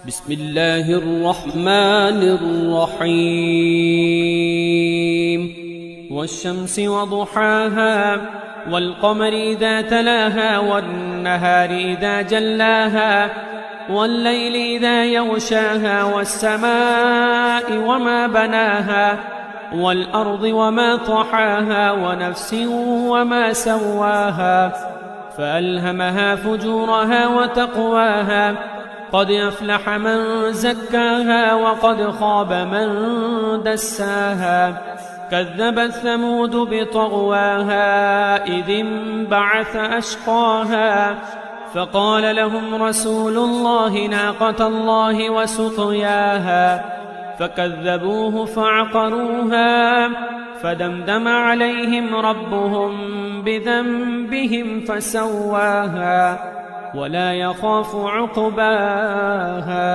بسم الله الرحمن الرحيم والشمس وضحاها والقمر إذا تلاها والنهار إذا جلاها والليل إذا يغشاها والسماء وما بناها والأرض وما طحاها ونفس وما سواها فألهمها فجورها وتقواها قد أفلح من زكاها وقد خاب من دساها كذبت ثمود بطغواها إذ انبعث أشقاها فقال لهم رسول الله ناقة الله وسقياها فكذبوه فعقروها فدمدم عليهم ربهم بذنبهم فسواها ولا يخاف عقباها